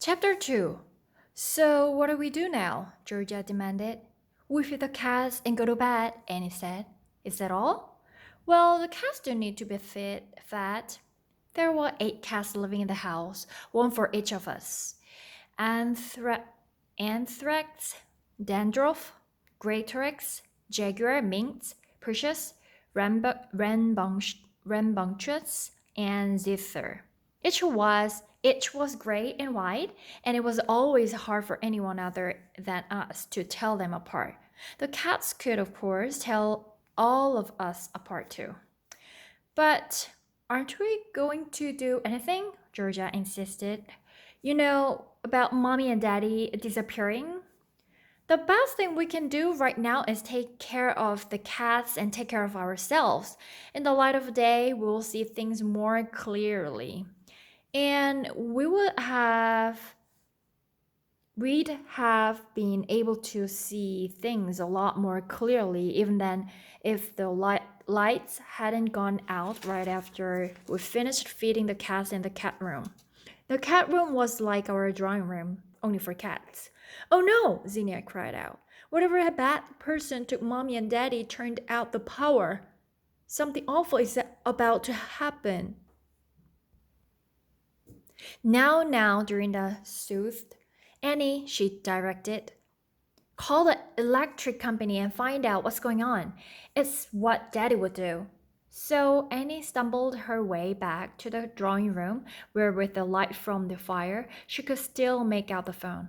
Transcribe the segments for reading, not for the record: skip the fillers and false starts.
Chapter 2. So, what do we do now? Georgia demanded. We feed the cats and go to bed, Annie said. Is that all? Well, the cats don't need to be fed. There were 8 cats living in the house, one for each of us. Anthra- Anthrax, Dandruff, Greatorex, Jaguar, Minx, Precious, Rambunctious, and Zither. Each was gray and white, and it was always hard for anyone other than us to tell them apart. The cats could, of course, tell all of us apart too. But aren't we going to do anything? Georgia insisted. You know, about mommy and daddy disappearing? The best thing we can do right now is take care of the cats and take care of ourselves. In the light of day, we'll see things more clearly. And we'd have been able to see things a lot more clearly even than if the lights hadn't gone out right after we finished feeding the cats in the cat room. The cat room was like our drawing room, only for cats. Oh no, Zinnia cried out. Whatever bad person took mommy and daddy turned out the power. Something awful is about to happen. Now, Dorinda soothed. Annie, she directed, call the electric company and find out what's going on. It's what Daddy would do. So Annie stumbled her way back to the drawing room, where with the light from the fire, she could still make out the phone.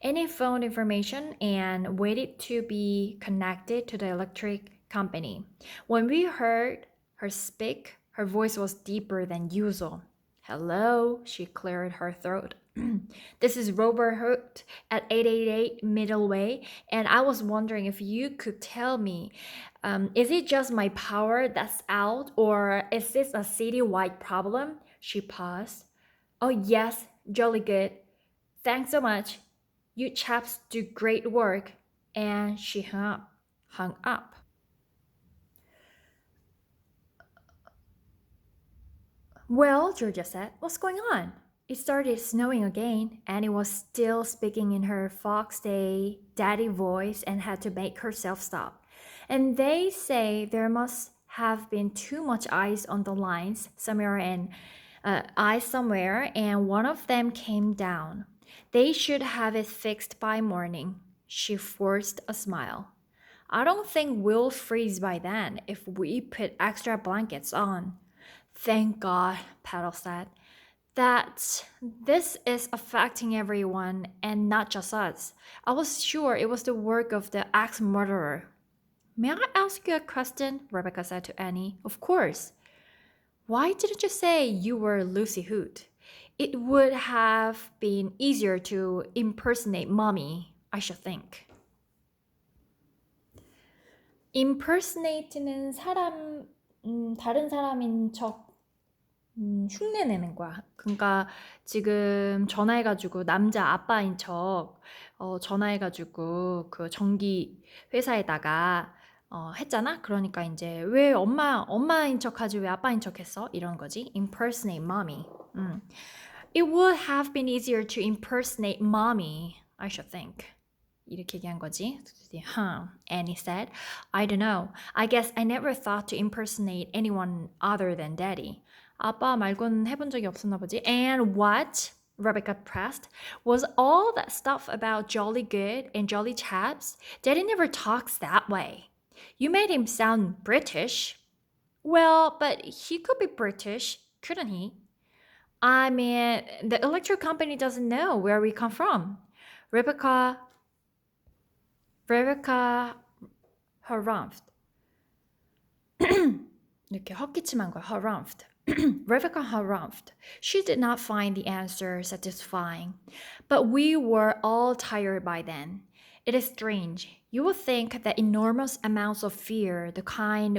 Annie phoned information and waited to be connected to the electric company. When we heard her speak, her voice was deeper than usual. Hello, she cleared her throat. This is Robert Hoot at 888 Middle Way, and I was wondering if you could tell me, is it just my power that's out, or is this a city-wide problem? She paused. Oh, yes, jolly good. Thanks so much. You chaps do great work. And she hung up. Well, Georgia said, what's going on? It started snowing again, and it was still speaking in her Fox Day daddy voice and had to make herself stop. And they say there must have been too much ice on the lines somewhere, and one of them came down. They should have it fixed by morning. She forced a smile. I don't think we'll freeze by then if we put extra blankets on. Thank God, Paddle said, that this is affecting everyone and not just us. I was sure it was the work of the axe murderer. May I ask you a question? Rebecca said to Annie. Of course. Why didn't you say you were Lucy Hoot? It would have been easier to impersonate mommy, I should think. impersonate는 다른 사람인 척 흉내 내는 거야. 그러니까 지금 전화해가지고 남자 아빠인 척 전화해가지고 그 전기 회사에다가 했잖아. 그러니까 이제 왜 엄마인 척하지 왜 아빠인 척했어? 이런 거지. Impersonate mommy. It would have been easier to impersonate mommy, I should think. 이렇게 얘기한 거지. Annie said. I don't know. I guess I never thought to impersonate anyone other than daddy. 아빠 말고는 해본 적이 없었나 보지. And what? Rebecca pressed. Was all that stuff about jolly good and jolly chaps? Daddy never talks that way. You made him sound British. Well, but he could be British, couldn't he? I mean, the electric company doesn't know where we come from. Rebecca harumphed. 이렇게 헛기침한 거야, harumphed. Rebecca harumphed. She did not find the answer satisfying. But we were all tired by then. It is strange. You would think that enormous amounts of fear, the kind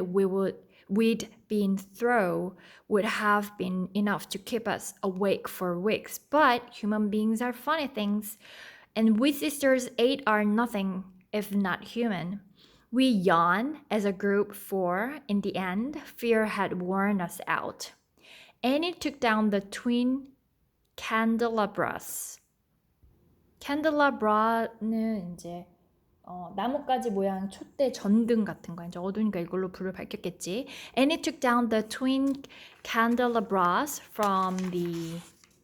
we'd been through, would have been enough to keep us awake for weeks. But human beings are funny things, and we sisters 8 are nothing if not human. We yawned as a group, for, in the end, fear had worn us out. Annie took down the twin candelabras. Candelabra는 이제 나뭇가지 모양 촛대 전등 같은 거. 이제 어두우니까 이걸로 불을 밝혔겠지. Annie took down the twin candelabras from the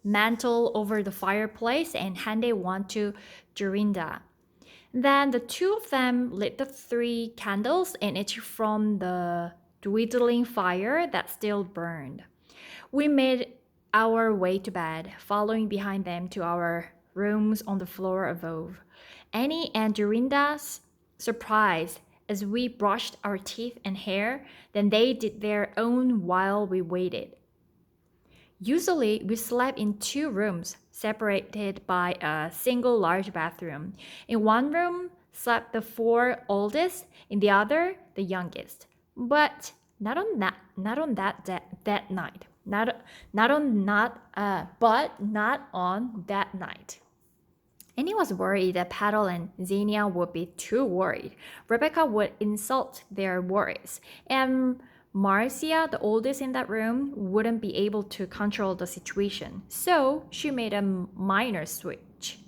mantle over the fireplace and handed one to Jorinda. Then the two of them lit the three candles in each from the dwindling fire that still burned. We made our way to bed, following behind them to our rooms on the floor above. Annie and Dorinda's surprised as we brushed our teeth and hair, then they did their own while we waited. Usually, we slept in two rooms, separated by a single large bathroom. In one room slept the four oldest, in the other, the youngest. But not on that night. But not on that night. Annie was worried that Paddle and Xenia would be too worried. Rebecca would insult their worries, and Marcia, the oldest in that room, wouldn't be able to control the situation. So she made a minor switch.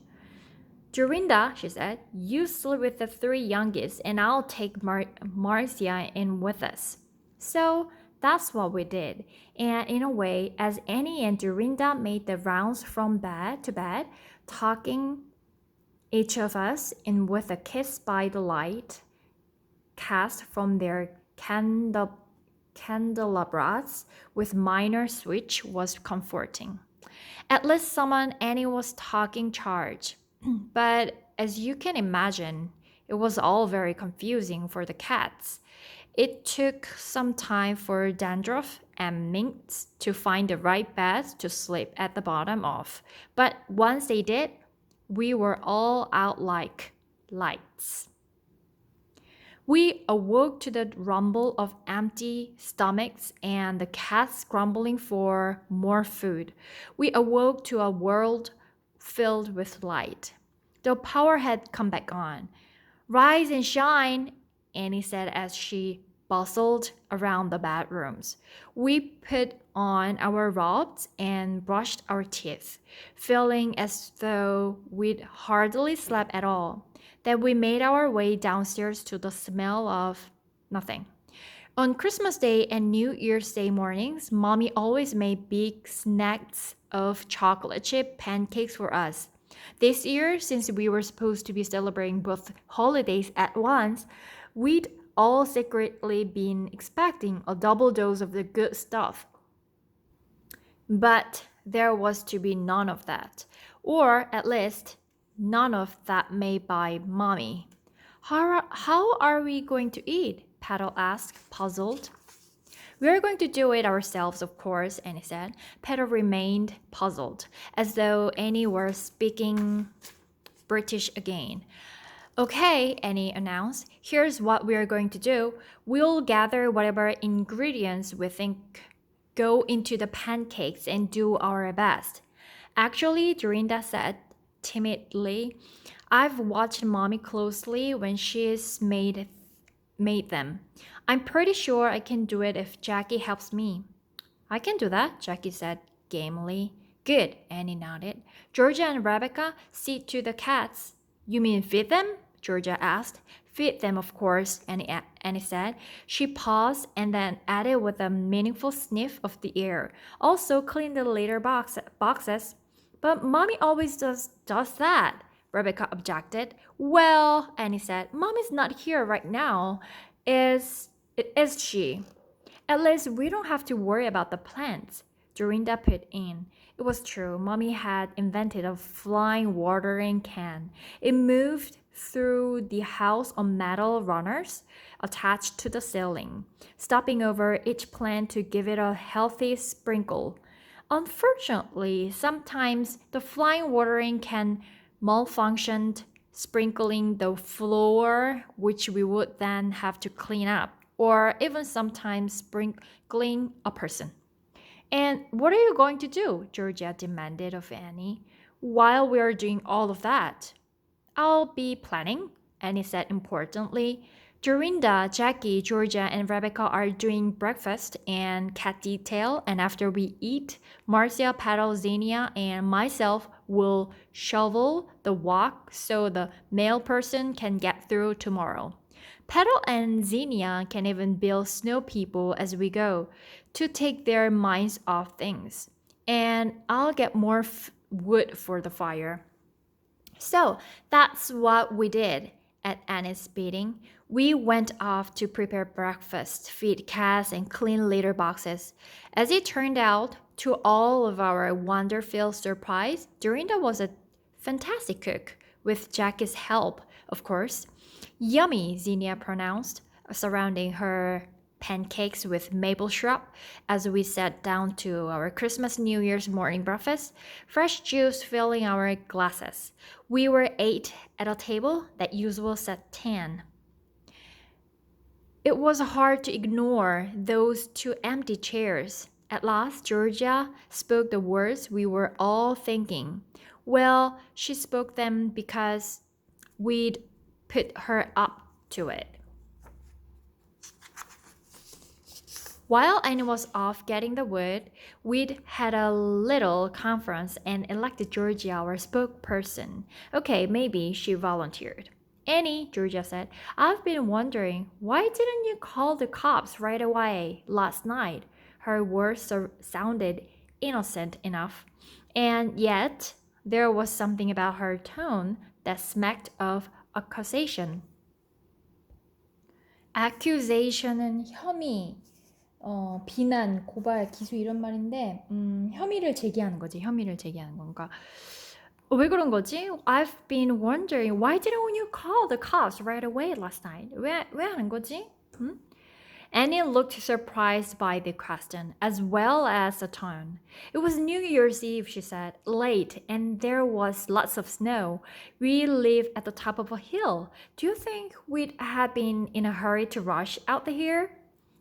Dorinda, she said, you sleep with the three youngest, and I'll take Marcia in with us. So that's what we did. And in a way, as Annie and Dorinda made the rounds from bed to bed, talking each of us in with a kiss by the light cast from their candelabras with minor switch was comforting. At least someone Annie was talking charge. But as you can imagine, it was all very confusing for the cats. It took some time for Dandruff and Minx to find the right bed to sleep at the bottom of. But once they did, we were all out like lights. We awoke to the rumble of empty stomachs and the cats grumbling for more food. We awoke to a world filled with light. The power had come back on. Rise and shine, Annie said as she bustled around the bedrooms. We put on our robes and brushed our teeth, feeling as though we'd hardly slept at all. Then we made our way downstairs to the smell of nothing. On Christmas Day and New Year's Day mornings, Mommy always made big snacks of chocolate chip pancakes for us. This year, since we were supposed to be celebrating both holidays at once, we'd all secretly been expecting a double dose of the good stuff. But there was to be none of that, or at least none of that made by Mommy. How are we going to eat? Paddle asked, puzzled. We're going to do it ourselves, of course, Annie said. Paddle remained puzzled, as though Annie were speaking British again. Okay, Annie announced. Here's what we're going to do. We'll gather whatever ingredients we think go into the pancakes and do our best. Actually, Dorinda said timidly, I've watched Mommy closely when she's made them. I'm pretty sure I can do it if Jackie helps me. I can do that, Jackie said gamely. Good, Annie nodded. Georgia and Rebecca, see to the cats. You mean feed them? Georgia asked. Feed them, of course, Annie said. She paused and then added with a meaningful sniff of the air. Also clean the litter boxes. But Mommy always does that, Rebecca objected. Well, Annie said, Mommy's not here right now. Is she? At least we don't have to worry about the plants. Dorinda put in. It was true. Mommy had invented a flying watering can. It moved through the house on metal runners attached to the ceiling, stopping over each plant to give it a healthy sprinkle. Unfortunately, sometimes the flying watering can malfunctioned, sprinkling the floor, which we would then have to clean up, or even sometimes sprinkling a person. And what are you going to do? Georgia demanded of Annie. While we are doing all of that, I'll be planning, Annie said importantly. Dorinda, Jackie, Georgia, and Rebecca are doing breakfast and cat detail. And after we eat, Marcia, Paddle, Xenia, and myself will shovel the walk so the male person can get through tomorrow. Petal and Xenia can even build snow people as we go to take their minds off things. And I'll get more wood for the fire. So that's what we did at Annie's bidding. We went off to prepare breakfast, feed cats, and clean litter boxes. As it turned out, to all of our wonder-filled surprise, Dorinda was a fantastic cook, with Jackie's help, of course. Yummy, Xenia pronounced, surrounding her pancakes with maple syrup as we sat down to our Christmas New Year's morning breakfast, fresh juice filling our glasses. We were 8 at a table that usually sat 10. It was hard to ignore those 2 empty chairs. At last, Georgia spoke the words we were all thinking. Well, she spoke them because we'd put her up to it. While Annie was off getting the wood, we'd had a little conference and elected Georgia our spokesperson. Okay, maybe, she volunteered. Annie, Georgia said, I've been wondering, why didn't you call the cops right away last night? Her words sounded innocent enough, and yet there was something about her tone that smacked of accusation. accusation은 혐의, 비난, 고발, 기소 이런 말인데 혐의를 제기하는 거지. 혐의를 제기하는 건가? 왜 그런 거지? I've been wondering why didn't you call the cops right away last night? 왜 하는 거지? Annie looked surprised by the question, as well as the tone. It was New Year's Eve, she said, late, and there was lots of snow. We live at the top of a hill. Do you think we'd have been in a hurry to rush out here?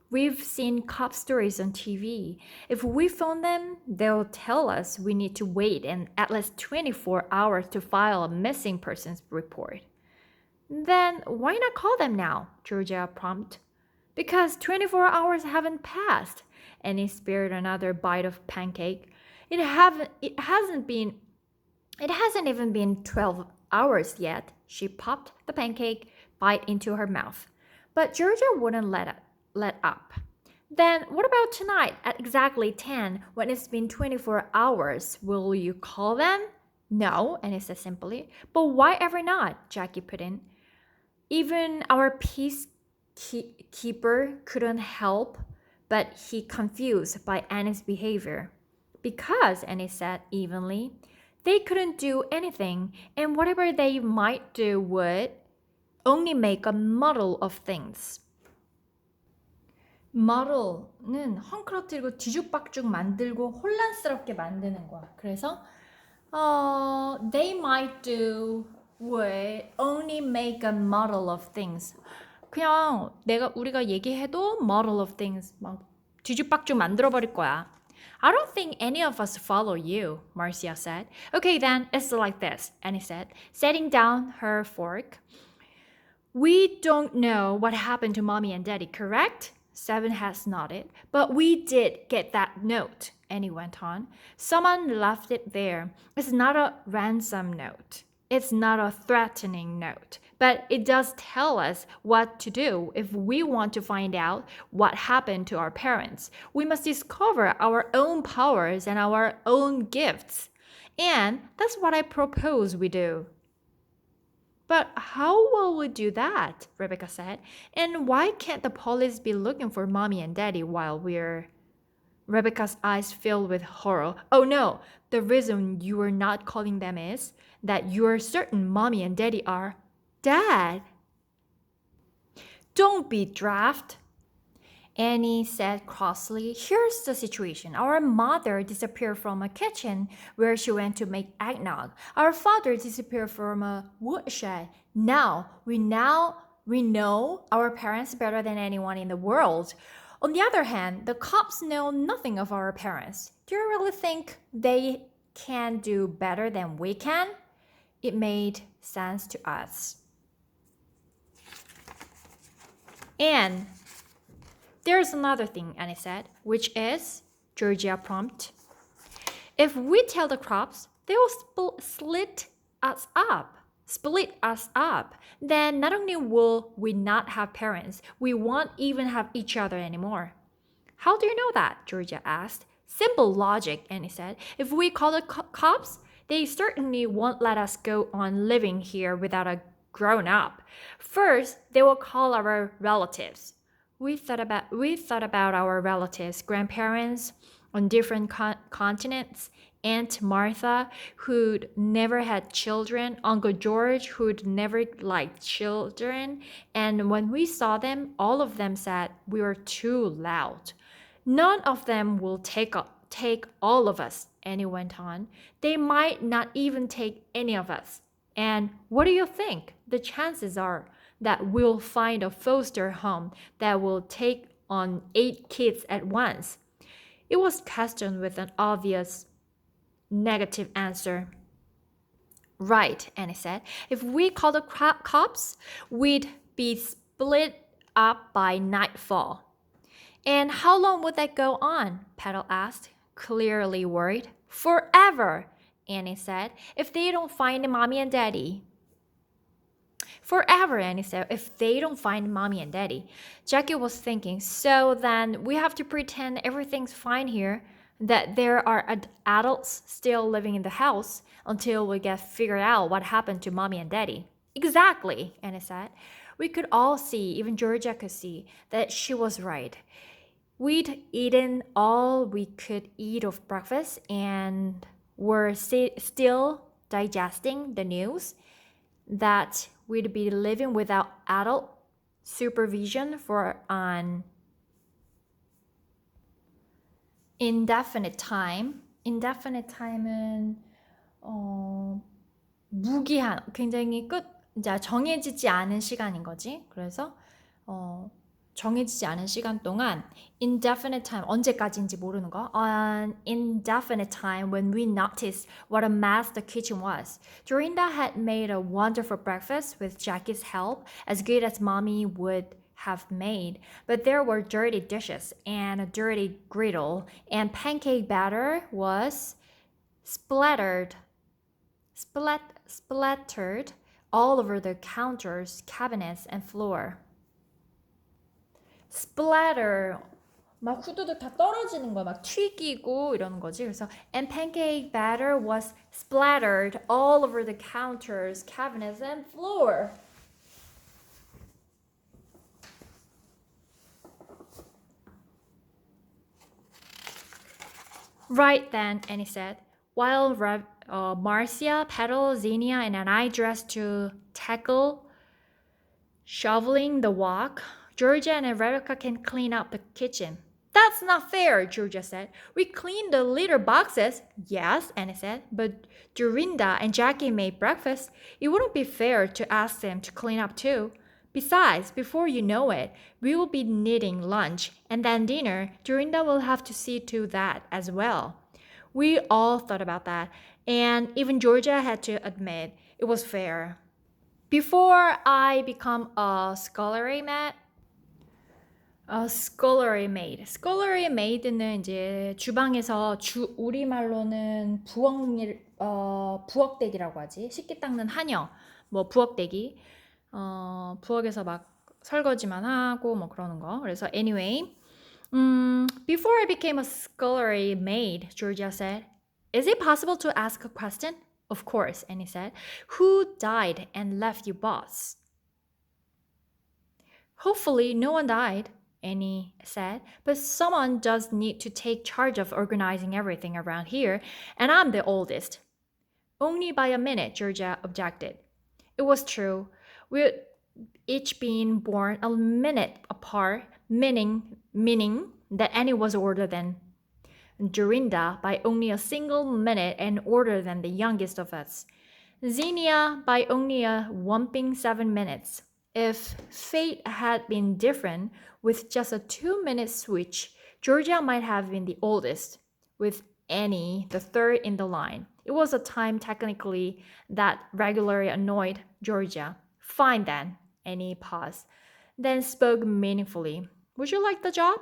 We've seen cop stories on TV. If we phone them, they'll tell us we need to wait at least 24 hours to file a missing persons report. Then why not call them now? Georgia prompted. Because 24 hours haven't passed. Annie spared another bite of pancake. It hasn't even been 12 hours yet. She popped the pancake bite into her mouth. But Georgia wouldn't let up. Then what about tonight at exactly 10 when it's been 24 hours? Will you call them? No, Annie said simply. But why ever not? Jackie put in. Even our peacekeeper couldn't help but he confused by Annie's behavior. Because, Annie said evenly, they couldn't do anything, and whatever they might do would only make a muddle of things. muddle는 헝클어뜨리고 뒤죽박죽 만들고 혼란스럽게 만드는 거야. 그래서 they might do would only make a muddle of things. 그냥 우리가 얘기해도 muddle of things 막 뒤죽박죽 만들어버릴 거야. I don't think any of us follow you, Marcia said. Okay then, it's like this, Annie said, setting down her fork. We don't know what happened to Mommy and Daddy, correct? Seven has nodded. But we did get that note, Annie went on. Someone left it there. It's not a ransom note. It's not a threatening note. But it does tell us what to do if we want to find out what happened to our parents. We must discover our own powers and our own gifts. And that's what I propose we do. But how will we do that? Rebecca said. And why can't the police be looking for Mommy and Daddy while we're... Rebecca's eyes filled with horror. Oh no, the reason you are not calling them is that you're certain Mommy and Daddy are dead. Don't be daft, Annie said crossly. Here's the situation. Our mother disappeared from a kitchen where she went to make eggnog. Our father disappeared from a woodshed. Now we know our parents better than anyone in the world. On the other hand, the cops know nothing of our parents. Do you really think they can do better than we can? It made sense to us. And there's another thing, Annie said, which is, Georgia prompted, if we tell the crops, they will split us up. Then not only will we not have parents, we won't even have each other anymore. How do you know that? Georgia asked. Simple logic, Annie said. If we call the cops, they certainly won't let us go on living here without a grown up. First, they will call our relatives. We thought about our relatives, grandparents on different continents, Aunt Martha, who'd never had children, Uncle George, who'd never liked children, and when we saw them, all of them said we were too loud. None of them will take all of us, Annie went on. They might not even take any of us. And what do you think? The chances are that we'll find a foster home that will take on 8 kids at once. It was questioned with an obvious negative answer. Right, Annie said. If we call the cops, we'd be split up by nightfall. And how long would that go on? Petal asked, clearly worried. Forever, Annie said, if they don't find mommy and daddy. Forever, Annie said, if they don't find mommy and daddy. Jackie was thinking, so then we have to pretend everything's fine here, that there are adults still living in the house until we get figured out what happened to mommy and daddy. Exactly, Annie said. We could all see, even Georgia could see, that she was right. We'd eaten all we could eat of breakfast and were still digesting the news that we'd be living without adult supervision for an indefinite time. Indefinite time은 무기한, 굉장히 이제 정해지지 않은 시간인 거지. 그래서 정해지지 않은 시간 동안 indefinite time, 언제까지인지 모르는 거. An indefinite time when we noticed what a mess the kitchen was. Dorinda had made a wonderful breakfast with Jackie's help, as good as mommy would have made, but there were dirty dishes and a dirty griddle, and pancake batter was splattered all over the counters, cabinets, and floor. Splatter, 막 후두둑 다 떨어지는 거야. 막 튀기고 이러는 거지. 그래서 and pancake batter was splattered all over the counters, cabinets, and floor. Right then, Annie said, while Marcia, Petal, Xenia, and I dressed to tackle shoveling the walk, Georgia and Rebecca can clean up the kitchen. That's not fair, Georgia said. We cleaned the litter boxes. Yes, Annie said, but Dorinda and Jackie made breakfast. It wouldn't be fair to ask them to clean up too. Besides, before you know it, we will be needing lunch, and then dinner. Dorinda will have to see to that as well. We all thought about that, and even Georgia had to admit it was fair. Before I become a scullery maid. Scullery maid는 이제 주방에서 우리말로는 부엌대기라고 하지. 식기 닦는 하녀, 뭐 부엌대기. 부엌에서 막 설거지만 하고 뭐 그러는 거. 그래서 anyway, before I became a scullery maid, Georgia said, is it possible to ask a question? Of course, Annie said. Who died and left you boss? Hopefully no one died, Annie said, but someone does need to take charge of organizing everything around here, and I'm the oldest. Only by a minute, Georgia objected. It was true. We'd each been born a minute apart, meaning that Annie was older than Dorinda by only a single minute and older than the youngest of us. Xenia by only a whopping 7 minutes. If fate had been different, with just a 2-minute switch, Georgia might have been the oldest, with Annie the third in the line. It was a time technically that regularly annoyed Georgia. Fine then, Annie paused. then spoke meaningfully. Would you like the job?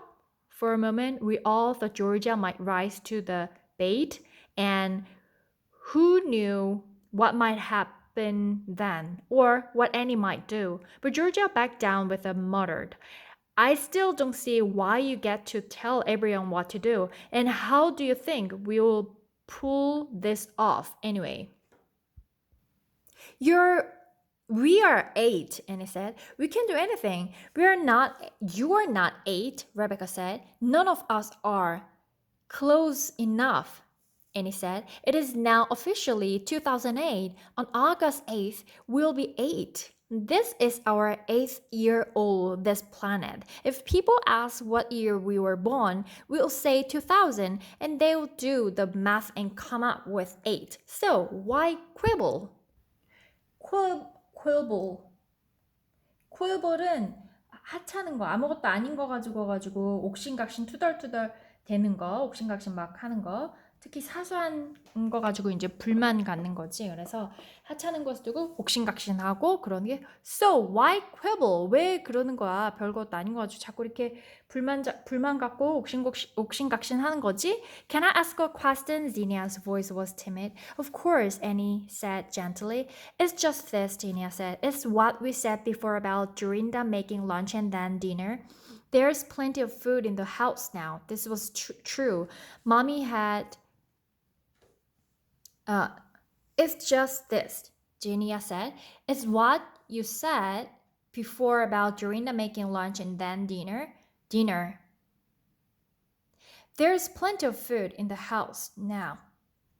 For a moment, we all thought Georgia might rise to the bait, and who knew what might happen then, or what Annie might do. But Georgia backed down with a muttered, I still don't see why you get to tell everyone what to do, and how do you think we'll pull this off anyway? You're we are eight, Annie said. We can do anything. You are not eight, Rebecca said. None of us are. Close enough, Annie said. It is now officially 2008. On August 8th, we'll be eight. This is our eighth year old this planet. If people ask what year we were born, we'll say 2000 and they'll do the math and come up with eight. So why quibble? quibble. quibble은 하찮은 거, 아무것도 아닌 거 가지고 옥신각신 투덜투덜 대는 거, 옥신각신 막 하는 거, 특히 사소한 거 가지고 이제 불만 갖는 거지. 그래서 하찮은 것을 두고 옥신각신하고 그러는 게 So why quibble? 왜 그러는 거야? 별것도 아닌 거 가지고 자꾸 이렇게 불만 갖고 옥신각신 하는 거지? Can I ask a question? Zinnia's voice was timid. Of course, Annie said gently. It's just this, Zinnia said. It's what we said before about Dorinda making lunch and then dinner. There's plenty of food in the house now. This was true. Mommy had it's just this, Genia said. It's what you said before about Dorinda making lunch and then dinner. Dinner. There's plenty of food in the house now.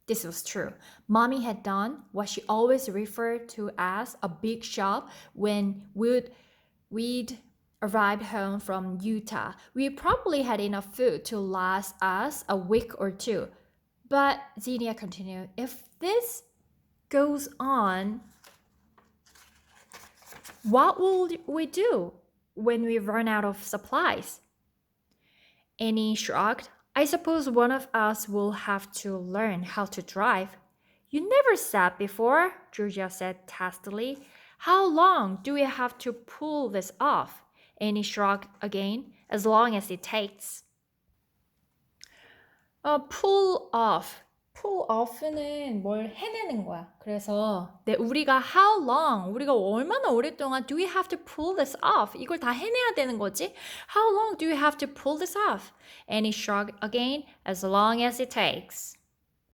This was true. Mommy had done what she always referred to as a big shop when we'd arrived home from Utah. We probably had enough food to last us a week or two. But Xenia continued, if this goes on, what will we do when we run out of supplies? Annie shrugged. I suppose one of us will have to learn how to drive. You never said before, Georgia said testily. How long do we have to pull this off? Annie shrugged again. As long as it takes. pull off. pull off는 뭘 해내는 거야. 그래서 우리가 how long, 우리가 얼마나 오랫동안 do we have to pull this off? 이걸 다 해내야 되는 거지? How long do we have to pull this off? Annie shrugged again, as long as it takes.